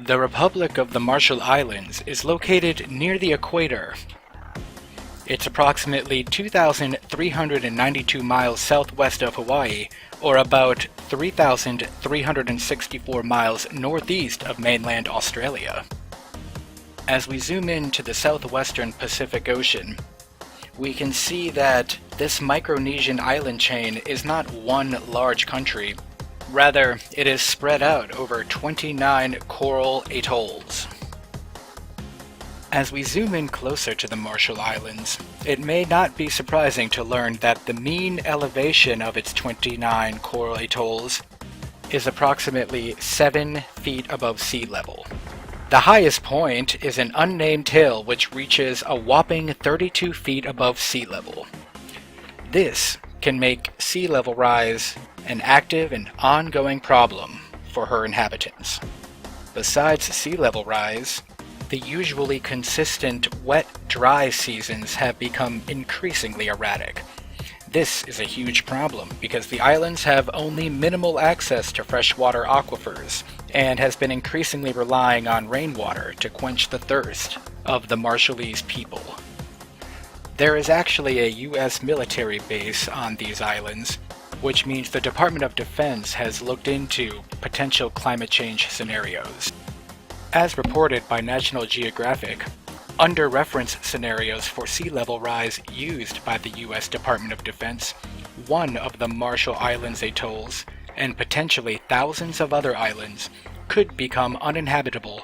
The Republic of the Marshall Islands is located near the equator. It's approximately 2,392 miles southwest of Hawaii, or about 3,364 miles northeast of mainland Australia. As we zoom into the southwestern Pacific Ocean, we can see that this Micronesian island chain is not one large country. Rather, it is spread out over 29 coral atolls. As we zoom in closer to the Marshall Islands, it may not be surprising to learn that the mean elevation of its 29 coral atolls is approximately 7 feet above sea level. The highest point is an unnamed hill which reaches a whopping 32 feet above sea level. This can make sea level rise an active and ongoing problem for her inhabitants. Besides sea level rise, the usually consistent wet-dry seasons have become increasingly erratic. This is a huge problem because the islands have only minimal access to freshwater aquifers and has been increasingly relying on rainwater to quench the thirst of the Marshallese people. There is actually a U.S. military base on these islands, which means the Department of Defense has looked into potential climate change scenarios. As reported by National Geographic, under-reference scenarios for sea level rise used by the U.S. Department of Defense, one of the Marshall Islands atolls, and potentially thousands of other islands, could become uninhabitable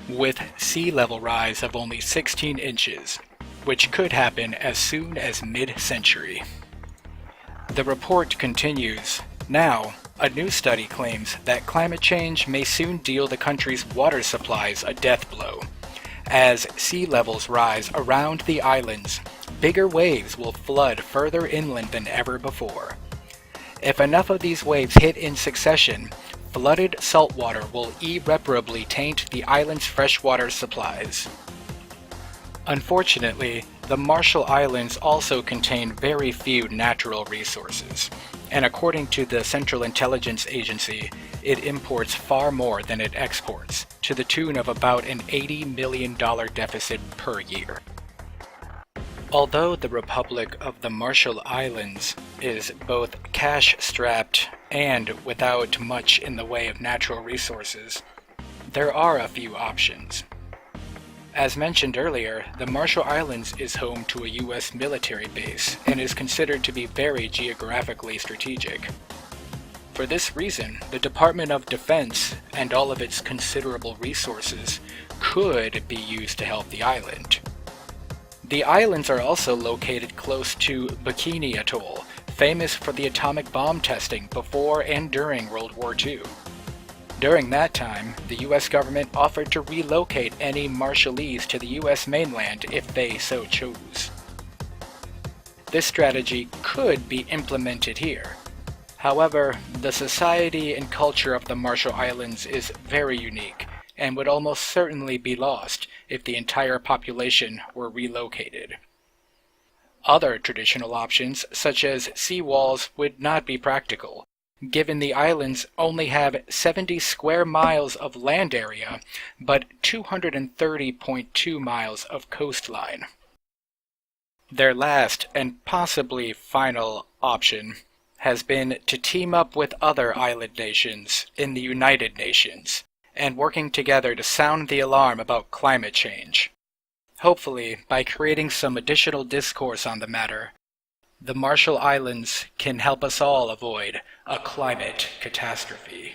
with sea level rise of only 16 inches, which could happen as soon as mid-century. The report continues, "Now, a new study claims that climate change may soon deal the country's water supplies a death blow. As sea levels rise around the islands, bigger waves will flood further inland than ever before. If enough of these waves hit in succession, flooded saltwater will irreparably taint the island's freshwater supplies." Unfortunately, the Marshall Islands also contain very few natural resources, and according to the Central Intelligence Agency, it imports far more than it exports, to the tune of about an $80 million deficit per year. Although the Republic of the Marshall Islands is both cash-strapped and without much in the way of natural resources, there are a few options. As mentioned earlier, the Marshall Islands is home to a U.S. military base and is considered to be very geographically strategic. For this reason, the Department of Defense and all of its considerable resources could be used to help the island. The islands are also located close to Bikini Atoll, famous for the atomic bomb testing before and during World War II. During that time, the U.S. government offered to relocate any Marshallese to the U.S. mainland if they so chose. This strategy could be implemented here. However, the society and culture of the Marshall Islands is very unique and would almost certainly be lost if the entire population were relocated. Other traditional options, such as seawalls, would not be practical, given the islands only have 70 square miles of land area, but 230.2 miles of coastline. Their last and possibly final option has been to team up with other island nations in the United Nations, and working together to sound the alarm about climate change. Hopefully, by creating some additional discourse on the matter, the Marshall Islands can help us all avoid a climate catastrophe.